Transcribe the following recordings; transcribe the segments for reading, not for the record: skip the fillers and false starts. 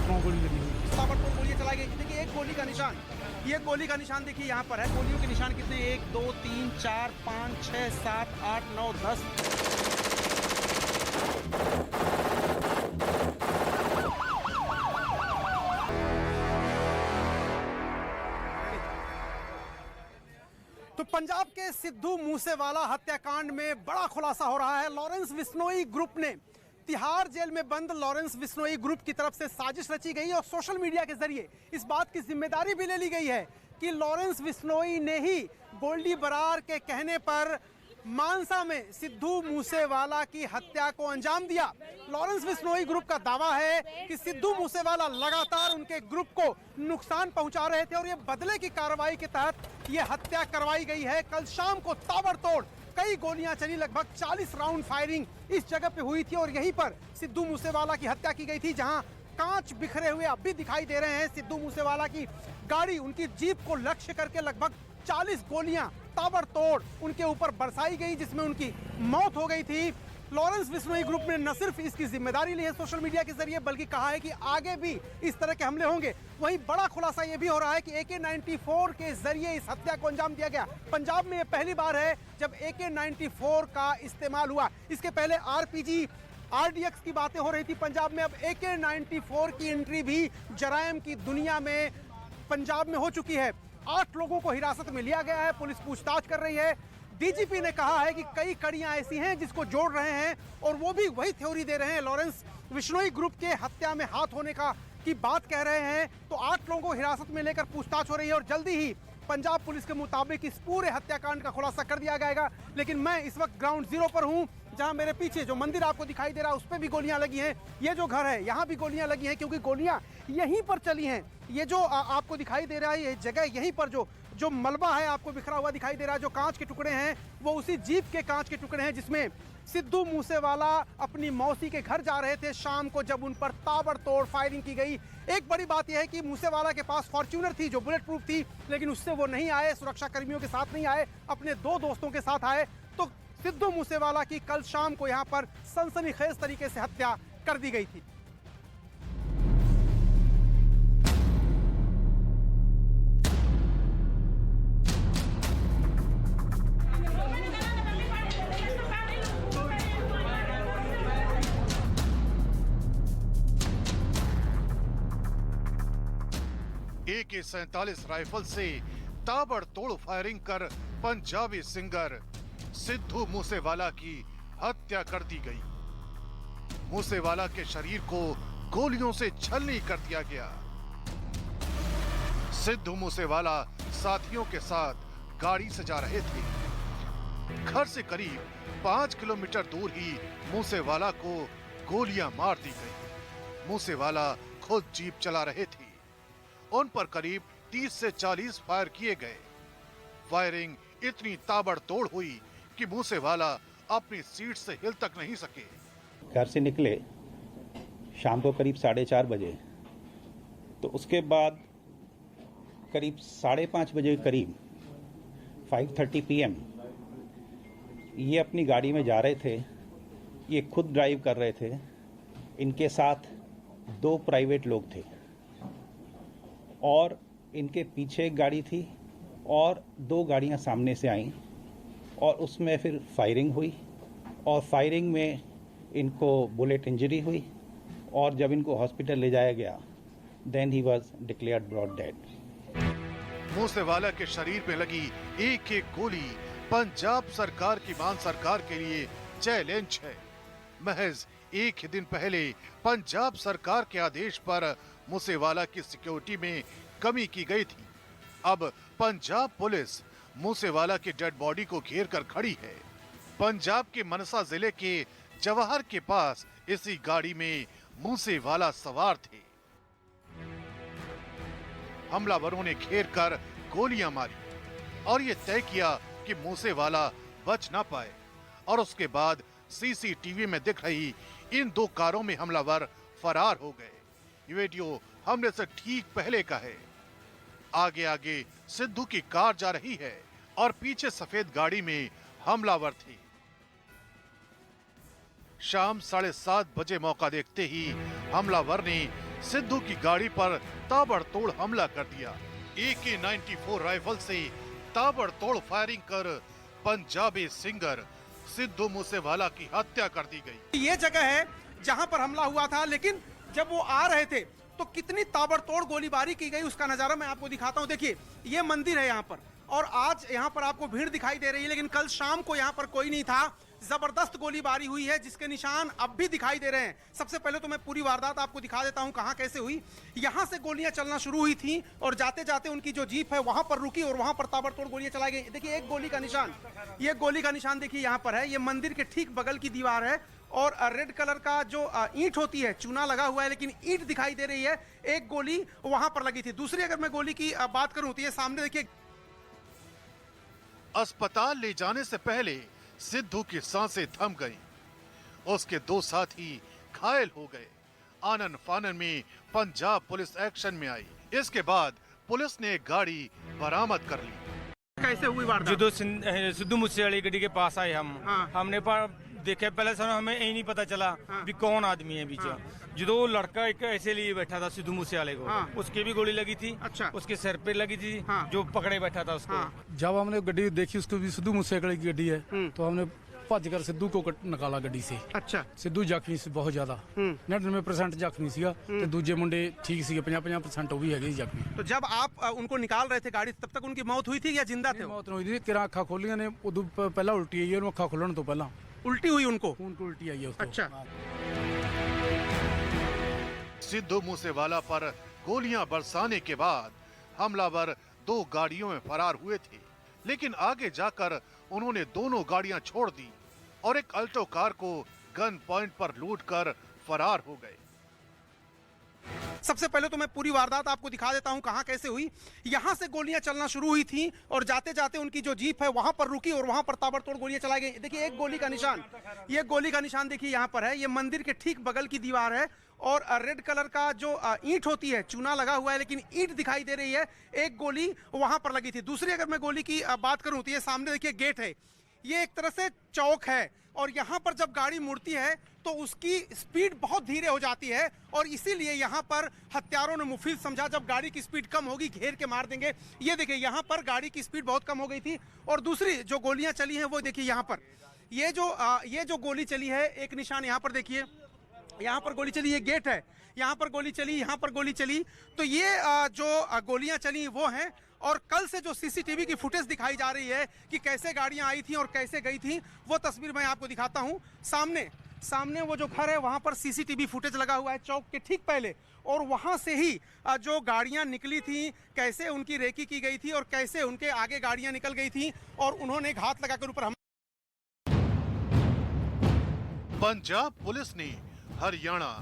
पाँव गोली लगी हुई। ताबड़तोड़ गोलियां चलाई गई। देखिए एक गोली का निशान, ये गोली का निशान देखिए यहाँ पर है। गोलियों के निशान कितने, 1 2 3 4 5 6 7 8 9 10। तो पंजाब के सिद्धू मूसेवाला हत्याकांड में बड़ा खुलासा हो रहा है। लॉरेंस बिश्नोई ग्रुप ने, तिहाड़ जेल में बंद लॉरेंस बिश्नोई ग्रुप की तरफ से साजिश रची गई और सोशल मीडिया के जरिए इस बात की जिम्मेदारी भी ले ली गई है कि लॉरेंस बिश्नोई ने ही गोल्डी बरार के कहने पर मानसा में सिद्धू मूसेवाला की हत्या को अंजाम दिया। लॉरेंस बिश्नोई ग्रुप का दावा है कि सिद्धू मूसेवाला लगातार उनके ग्रुप को नुकसान पहुंचा रहे थे और ये बदले की कार्रवाई के तहत ये हत्या करवाई गई है। कल शाम को ताबड़तोड़ कई गोलियां चली, लगभग 40 राउंड फायरिंग इस जगह पे हुई थी और यहीं पर सिद्धू मूसेवाला की हत्या की गई थी, जहां कांच बिखरे हुए अब भी दिखाई दे रहे हैं। सिद्धू मूसेवाला की गाड़ी, उनकी जीप को लक्ष्य करके लगभग 40 गोलियां ताबड़तोड़ उनके ऊपर बरसाई गई, जिसमें उनकी मौत हो गई थी। लॉरेंस बिश्नोई ग्रुप ने न सिर्फ इसकी जिम्मेदारी ली है सोशल मीडिया के जरिए, बल्कि कहा है कि आगे भी इस तरह के हमले होंगे। वहीं बड़ा खुलासा यह भी हो रहा है कि AK-94 के जरिए इस हत्या को अंजाम दिया गया। पंजाब में यह पहली बार है जब AK-94 का इस्तेमाल हुआ। इसके पहले RPG, RDX की बातें हो रही थी पंजाब में। अब AK-94 की एंट्री भी जराइम की दुनिया में पंजाब में हो चुकी है। 8 लोगों को हिरासत में लिया गया है, पुलिस पूछताछ कर रही है। DGP ने कहा है कि कई कड़ियां ऐसी हैं जिसको जोड़ रहे हैं और वो भी वही थ्योरी दे रहे हैं, लॉरेंस बिश्नोई ग्रुप के हत्या में हाथ होने का की बात कह रहे हैं। तो 8 लोगों को हिरासत में लेकर पूछताछ हो रही है और जल्दी ही पंजाब पुलिस के मुताबिक इस पूरे हत्याकांड का खुलासा कर दिया जाएगा। लेकिन मैं इस वक्त ग्राउंड जीरो पर हूं, जहां मेरे पीछे जो मंदिर आपको दिखाई दे रहा है उस पर भी गोलियां लगी हैं। ये जो घर है यहाँ भी गोलियां लगी हैं, क्योंकि गोलियां यहीं पर चली हैं। ये जो आपको दिखाई दे रहा है, ये जगह यहीं पर जो मलबा है आपको बिखरा हुआ दिखाई दे रहा है, जो कांच के टुकड़े हैं वो उसी जीप के कांच के टुकड़े हैं जिसमें सिद्धू मूसेवाला अपनी मौसी के घर जा रहे थे शाम को, जब उन पर ताबड़तोड़ फायरिंग की गई। एक बड़ी बात यह है कि मूसेवाला के पास फॉर्च्यूनर थी जो बुलेट प्रूफ थी, लेकिन उससे वो नहीं आए, सुरक्षा कर्मियों के साथ नहीं आए, अपने 2 दोस्तों के साथ आए। तो सिद्धू मूसेवाला की कल शाम को यहाँ पर सनसनीखेज तरीके से हत्या कर दी गई थी। AK-47 राइफल से ताबड़तोड़ फायरिंग कर पंजाबी सिंगर सिद्धू मूसेवाला की हत्या कर दी गई। मूसेवाला के शरीर को गोलियों से छलनी कर दिया गया। सिद्धू मूसेवाला साथियों के साथ गाड़ी से जा रहे थे। घर से करीब 5 किलोमीटर दूर ही मूसेवाला को गोलियां मार दी गई। मूसेवाला खुद जीप चला रहे थे। उन पर करीब 30 से 40 फायर किए गए। फायरिंग इतनी ताबड़तोड़ हुई कि मूसेवाला अपनी सीट से हिल तक नहीं सके। घर से निकले शाम को करीब 4:30 बजे, तो उसके बाद करीब 5:30 बजे के करीब 5:30 PM ये अपनी गाड़ी में जा रहे थे। ये खुद ड्राइव कर रहे थे। इनके साथ 2 प्राइवेट लोग थे और इनके पीछे एक गाड़ी थी और 2 गाड़ियां सामने से आईं और उसमें फिर फायरिंग हुई और फायरिंग में इनको बुलेट इंजरी हुई और जब इनको हॉस्पिटल ले जाया गया then he was declared brought dead. Moosewala के शरीर में लगी एक गोली पंजाब सरकार की मान सरकार के लिए चैलेंज है। महज एक ही दिन पहले पंजाब सरकार के आदेश पर मूसेवाला की सिक्योरिटी में कमी की गई थी। अब पंजाब पुलिस मूसेवाला की डेड बॉडी को घेर कर खड़ी है। पंजाब के मनसा जिले के जवाहर के पास इसी गाड़ी में मूसेवाला सवार थे। हमलावरों ने घेर कर गोलियां मारी और ये तय किया कि मूसेवाला बच ना पाए और उसके बाद CCTV में दिख रही इन 2 कारों में हमलावर फरार हो गए। ये वीडियो हमने से ठीक पहले का है। आगे आगे सिद्धू की कार जा रही है और पीछे सफेद गाड़ी में हमलावर थे। शाम 7:30 बजे मौका देखते ही हमलावर ने सिद्धू की गाड़ी पर ताबड़तोड़ हमला कर दिया। AK-94 राइफल से ताबड़तोड़ फायरिंग कर पंजाबी सिंगर सिद्धू मूसेवाला की हत्या कर दी गई। ये जगह है जहां पर हमला हुआ था, लेकिन जब वो आ रहे थे तो कितनी ताबड़तोड़ गोलीबारी की गई उसका नजारा मैं आपको दिखाता हूं। देखिए ये मंदिर है यहाँ पर, और आज यहाँ पर आपको भीड़ दिखाई दे रही है, लेकिन कल शाम को यहाँ पर कोई नहीं था। जबरदस्त गोलीबारी हुई है जिसके निशान अब भी दिखाई दे रहे हैं। सबसे पहले तो मैं पूरी वारदात आपको दिखा देता हूं कहां कैसे हुई। यहां से गोलियां चलना शुरू हुई थी और जाते जाते उनकी जो जीप है वहां पर रुकी और वहां पर ताबड़तोड़ गोलियां चलाई गई। देखिए एक गोली का निशान, ये गोली का निशान देखिए यहां पर है। ये मंदिर के ठीक बगल की दीवार है और रेड कलर का जो ईंट होती है, चूना लगा हुआ है लेकिन ईंट दिखाई दे रही है। एक गोली वहां पर लगी थी। दूसरी अगर मैं गोली की बात करूं तो ये सामने देखिए। अस्पताल ले जाने से पहले सिद्धू की सांसें थम गईं। उसके दो साथी घायल हो गए। आनन फानन में पंजाब पुलिस एक्शन में आई। इसके बाद पुलिस ने एक गाड़ी बरामद कर ली। कैसे हुई वारदात? जो सिद्धू मूसेवाली गड्डी के पास आए हम, हाँ। हमने देखे पहले समय हमें यही नहीं पता चला भी कौन आदमी है बीच। जो लड़का एक ऐसे लिए बैठा था सिद्धू मूसेवाले को, हाँ। उसकी भी गोली लगी थी। अच्छा। उसके सर पे लगी थी। हाँ। जो पकड़े बैठा था उसको। हाँ। जब हमने गड्डी देखी उसको भी सिद्धू मूसेवाले की गड्डी है, तो हमने भज कर सिद्धू को निकाला गड्डी से। अच्छा। सिद्धू ਜ਼ਖਮੀ ਸੀ ਬਹੁਤ ਜ਼ਿਆਦਾ 99% ਜ਼ਖਮੀ ਸੀਗਾ ਤੇ ਦੂਜੇ ਮੁੰਡੇ ਠੀਕ ਸੀਗੇ 50% ਉਹ ਵੀ ਹੈਗੇ ਜ਼ਖਮੀ। तो जब आप उनको निकाल रहे थे गाड़ी तब तक उनकी मौत हुई थी या जिंदा थे? ਮੌਤ ਹੋਈ ਦੀ ਕਿਰਾਂ ਅੱਖਾਂ ਖੋਲੀਆਂ ਨੇ, ਉਦੋਂ ਪਹਿਲਾਂ ਉਲਟੀ ਆਈ ਉਹਨੂੰ ਅੱਖਾਂ ਖੁੱਲਣ ਤੋਂ ਪਹਿਲਾਂ उल्टी हुई उनको? ਖੂਨ को उल्टी आई है उसको। अच्छा। सिद्धू मूसेवाला पर गोलियां बरसाने के बाद हमलावर दो गाड़ियों में फरार हुए थे, लेकिन आगे जाकर उन्होंने दोनों गाड़ियां छोड़ दी और एक अल्टो कार को गन पॉइंट पर लूट कर फरार हो गए। सबसे पहले तो मैं पूरी वारदात आपको दिखा देता हूं कहां कैसे हुई। यहां से गोलियां चलना शुरू हुई थी और जाते जाते उनकी जो जीप है वहां पर रुकी और वहां पर ताबड़तोड़ गोलियां चलाई गई। देखिए एक गोली का निशान, ये गोली का निशान देखिए यहां पर है। ये मंदिर के ठीक बगल की दीवार है और रेड कलर का जो ईंट होती है, चूना लगा हुआ है लेकिन ईंट दिखाई दे रही है। एक गोली वहां पर लगी थी। दूसरी अगर मैं गोली की बात करूं तो ये सामने देखिए गेट है। ये एक तरह से चौक है और यहाँ पर जब गाड़ी मुड़ती है तो उसकी स्पीड बहुत धीरे हो जाती है और इसीलिए यहाँ पर हत्यारों ने मुफीद समझा जब गाड़ी की स्पीड कम होगी घेर के मार देंगे। ये देखिए यहाँ पर गाड़ी की स्पीड बहुत कम हो गई थी और दूसरी जो गोलियां चली हैं वो देखिए यहाँ पर। ये जो गोली चली है, एक निशान यहाँ पर देखिए, यहाँ पर गोली चली, ये गेट है, यहाँ पर गोली चली, यहाँ पर गोली चली। तो ये जो गोलियां चली वो हैं और कल से जो सीसीटीवी की फुटेज दिखाई जा रही है कि कैसे गाड़ियां आई थी और कैसे गई थी, वो तस्वीर मैं आपको दिखाता हूं। सामने वो जो घर है वहां पर सीसीटीवी फुटेज लगा हुआ है चौक के ठीक पहले, और वहां से ही जो गाड़ियां निकली थी, कैसे उनकी रेकी की गई थी और कैसे उनके आगे गाड़ियां निकल गई थी और उन्होंने घात लगाकर ऊपर। पंजाब पुलिस ने हरियाणा,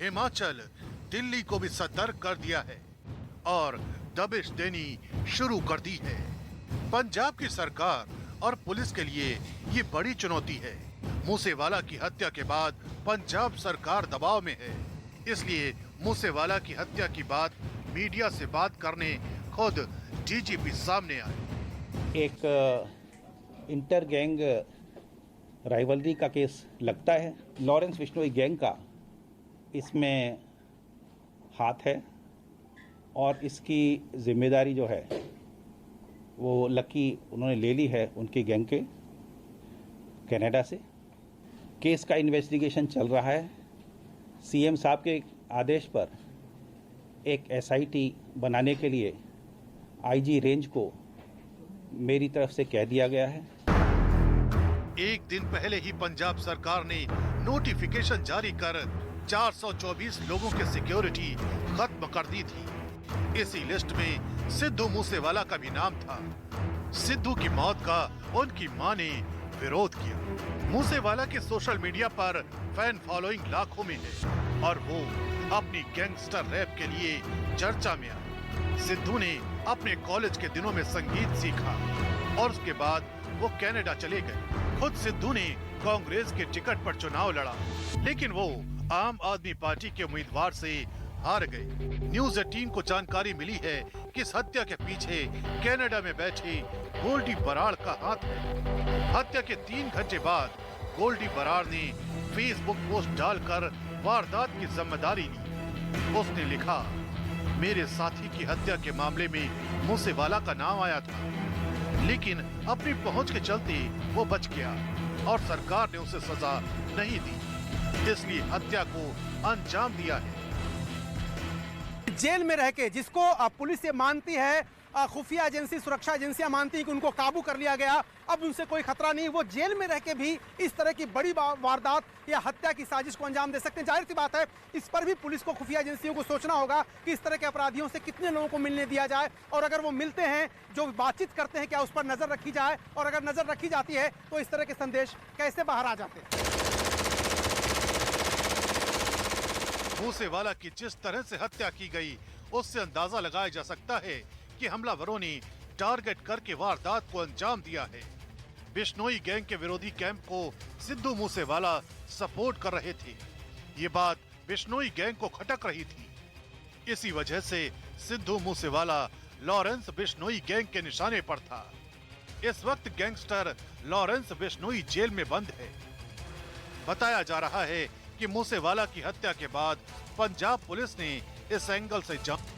हिमाचल, दिल्ली को भी सतर्क कर दिया है और दबिश देनी शुरू कर दी है। पंजाब की सरकार और पुलिस के लिए ये बड़ी चुनौती है। मूसेवाला की हत्या के बाद पंजाब सरकार दबाव में है, इसलिए मूसेवाला की हत्या की बात मीडिया से बात करने खुद डीजीपी सामने आए। एक इंटर गैंग राइवलरी का केस लगता है। लॉरेंस विश्नोई गैंग का इसमें हाथ है और इसकी जिम्मेदारी जो है वो लकी उन्होंने ले ली है उनकी गैंग के कनाडा से। केस का इन्वेस्टिगेशन चल रहा है। सीएम साहब के आदेश पर एक एसआईटी बनाने के लिए आईजी रेंज को मेरी तरफ से कह दिया गया है। एक दिन पहले ही पंजाब सरकार ने नोटिफिकेशन जारी कर 424 लोगों की सिक्योरिटी खत्म कर दी थी। इसी लिस्ट में सिद्धू मूसेवाला का भी नाम था। सिद्धू की मौत का उनकी मां ने विरोध किया। मूसेवाला के सोशल मीडिया पर फैन फॉलोइंग लाखों में है और वो अपनी गैंगस्टर रैप के लिए चर्चा में आए। सिद्धू ने अपने कॉलेज के दिनों में संगीत सीखा और उसके बाद वो कनाडा चले गए। खुद सिद्धू ने कांग्रेस के टिकट पर चुनाव लड़ा, लेकिन वो आम आदमी पार्टी के उम्मीदवार से हार गए। न्यूज 18 को जानकारी मिली है कि इस हत्या के पीछे कनाडा में बैठे गोल्डी बराड़ का हाथ है। हत्या के 3 घंटे बाद गोल्डी बराड़ ने फेसबुक पोस्ट डालकर वारदात की जिम्मेदारी ली। उसने लिखा, मेरे साथी की हत्या के मामले में मूसेवाला का नाम आया था, लेकिन अपनी पहुंच के चलते वो बच गया और सरकार ने उसे सजा नहीं दी, इसलिए हत्या को अंजाम दिया है। जेल में रह के जिसको पुलिस ये मानती है, खुफिया एजेंसी, सुरक्षा एजेंसियां मानती है कि उनको काबू कर लिया गया, अब उनसे कोई खतरा नहीं, वो जेल में रह के भी इस तरह की बड़ी वारदात या हत्या की साजिश को अंजाम दे सकते हैं। जाहिर सी बात है, इस पर भी पुलिस को, खुफिया एजेंसियों को सोचना होगा कि इस तरह के अपराधियों से कितने लोगों को मिलने दिया जाए, और अगर वो मिलते हैं, जो बातचीत करते हैं, क्या उस पर नजर रखी जाए, और अगर नजर रखी जाती है तो इस तरह के संदेश कैसे बाहर आ जाते हैं। मूसेवाला की जिस तरह से हत्या की गई, उससे अंदाजा लगाया जा सकता है कि हमलावरों ने टारगेट करके वारदात को अंजाम दिया है। बिश्नोई गैंग के विरोधी कैंप को सिद्धू मूसेवाला सपोर्ट कर रहे थे। ये बात बिश्नोई गैंग को खटक रही थी। इसी वजह से सिद्धू मूसेवाला लॉरेंस बिश्नोई गैंग के निशाने पर था। इस वक्त गैंगस्टर लॉरेंस बिश्नोई जेल में बंद है। बताया जा रहा है कि मूसेवाला की हत्या के बाद पंजाब पुलिस ने इस एंगल से जांच।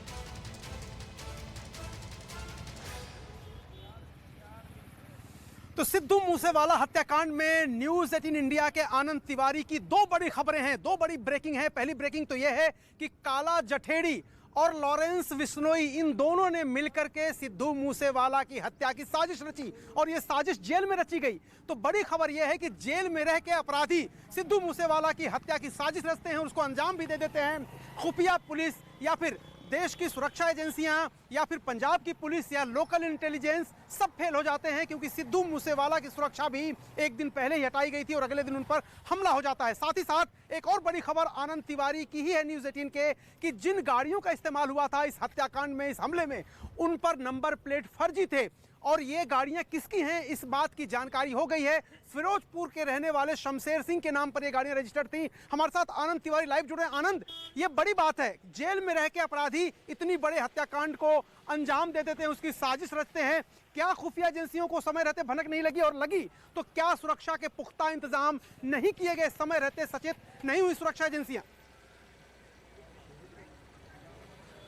तो सिद्धू मूसेवाला हत्याकांड में न्यूज 18 इंडिया के आनंद तिवारी की दो बड़ी खबरें हैं, दो बड़ी ब्रेकिंग है। पहली ब्रेकिंग तो यह है कि काला जठेड़ी और लॉरेंस बिश्नोई, इन दोनों ने मिलकर के सिद्धू मूसेवाला की हत्या की साजिश रची, और यह साजिश जेल में रची गई। तो बड़ी खबर यह है कि जेल में रह के अपराधी सिद्धू मूसेवाला की हत्या की साजिश रचते हैं और उसको अंजाम भी दे देते हैं। खुफिया पुलिस या फिर देश की सुरक्षा एजेंसियां या फिर पंजाब की पुलिस या लोकल इंटेलिजेंस सब फेल हो जाते हैं, क्योंकि सिद्धू मूसेवाला की सुरक्षा भी एक दिन पहले ही हटाई गई थी और अगले दिन उन पर हमला हो जाता है। साथ ही साथ एक और बड़ी खबर आनंद तिवारी की ही है न्यूज़ 18 के, कि जिन गाड़ियों का इस्तेमाल हुआ था इस हत्याकांड में, इस हमले में, उन पर नंबर प्लेट फर्जी थे, और ये गाड़ियां किसकी हैं इस बात की जानकारी हो गई है। फिरोजपुर के रहने वाले शमशेर सिंह के नाम पर ये गाड़ियां रजिस्टर्ड थी। हमारे साथ आनंद तिवारी लाइव जुड़े हैं। आनंद, ये बड़ी बात है, जेल में रह के अपराधी इतनी बड़े हत्याकांड को अंजाम दे देते हैं, उसकी साजिश रचते हैं। क्या खुफिया एजेंसियों को समय रहते भनक नहीं लगी, और लगी तो क्या सुरक्षा के पुख्ता इंतजाम नहीं किए गए, समय रहते सचेत नहीं हुई सुरक्षा एजेंसियां?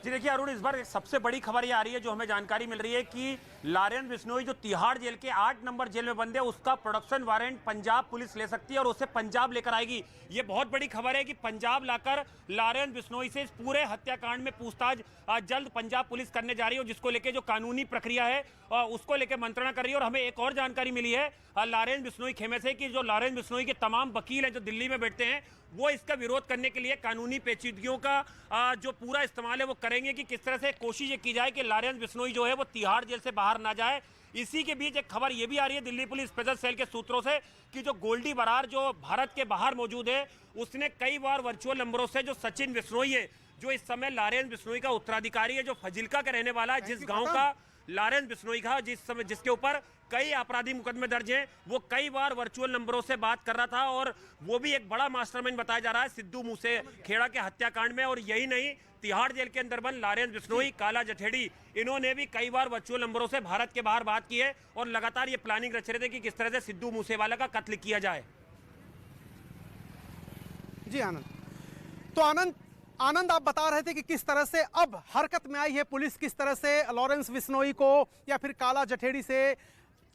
जी देखिए अरुण, इस बार एक सबसे बड़ी खबर ये आ रही है, जो हमें जानकारी मिल रही है कि लॉरेंस बिश्नोई जो तिहाड़ जेल के 8 नंबर जेल में बंद है, उसका प्रोडक्शन वारंट पंजाब पुलिस ले सकती है और उसे पंजाब लेकर आएगी। ये बहुत बड़ी खबर है कि पंजाब लाकर लॉरेंस बिश्नोई से इस पूरे हत्याकांड में पूछताछ जल्द पंजाब पुलिस करने जा रही है, और जिसको लेकर जो कानूनी प्रक्रिया है उसको लेकर मंत्रणा कर रही है। और हमें एक और जानकारी मिली है लॉरेंस बिश्नोई खेमे से, कि जो लॉरेंस बिश्नोई के तमाम वकील हैं जो दिल्ली में बैठते हैं, वो इसका विरोध करने के लिए कानूनी पेचीदगियों का जो पूरा इस्तेमाल है वो करेंगे, कि किस तरह से कोशिश ये की जाए कि लॉरेंस बिश्नोई जो है वो तिहाड़ जेल से बाहर ना जाए। इसी के बीच एक खबर ये भी आ रही है दिल्ली पुलिस स्पेशल सेल के सूत्रों से, कि जो गोल्डी बरार जो भारत के बाहर मौजूद है, उसने कई बार वर्चुअल नंबरों से जो सचिन बिश्नोई है, जो इस समय लॉरेंस बिश्नोई का उत्तराधिकारी है, जो फजिल्का का रहने वाला है, जिस गाँव का लॉरेंस बिश्नोई का जिसके ऊपर कई आपराधिक मुकदमे दर्ज हैं, वो कई बार वर्चुअल नंबरों से बात कर रहा था, और वो भी एक बड़ा मास्टरमाइंड बताया जा रहा है सिद्धू मूसेखेड़ा के हत्याकांड में। और यही नहीं, तिहाड़ जेल के अंदर बंद लॉरेंस बिश्नोई, काला जठेड़ी, इन्होंने भी कई बार वर्चुअल नंबरों से भारत के बाहर बात की है, और लगातार ये प्लानिंग रच रहे थे कि किस तरह से सिद्धू मूसेवाला का कत्ल किया जाए। जी आनंद, तो आनंद आप बता रहे थे कि किस तरह से अब हरकत में आई है पुलिस, किस तरह से लॉरेंस बिश्नोई को या फिर काला जठेड़ी से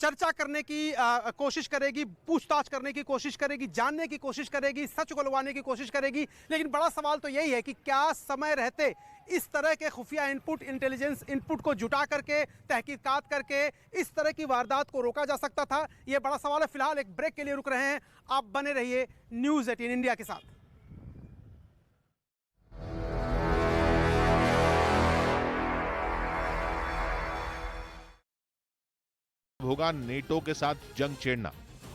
चर्चा करने की कोशिश करेगी, पूछताछ करने की कोशिश करेगी, जानने की कोशिश करेगी, सच उगलवाने की कोशिश करेगी। लेकिन बड़ा सवाल तो यही है कि क्या समय रहते इस तरह के खुफिया इनपुट, इंटेलिजेंस इनपुट को जुटा करके, तहकीकात करके इस तरह की वारदात को रोका जा सकता था? यह बड़ा सवाल है। फिलहाल एक ब्रेक के लिए रुक रहे हैं, आप बने रहिए न्यूज़ 18 इंडिया के साथ। होगा नेटो के साथ जंग छेड़ना,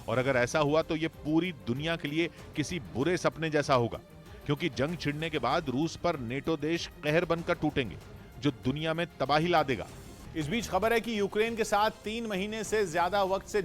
और अगर ऐसा हुआ तो ये पूरी दुनिया के लिए किसी बुरे सपने जैसा होगा, क्योंकि जंग छिड़ने के बाद रूस पर नेटो देश कहर बनकर टूटेंगे, जो दुनिया में तबाही ला देगा। इस बीच खबर है कि यूक्रेन के साथ 3 महीने से ज्यादा वक्त से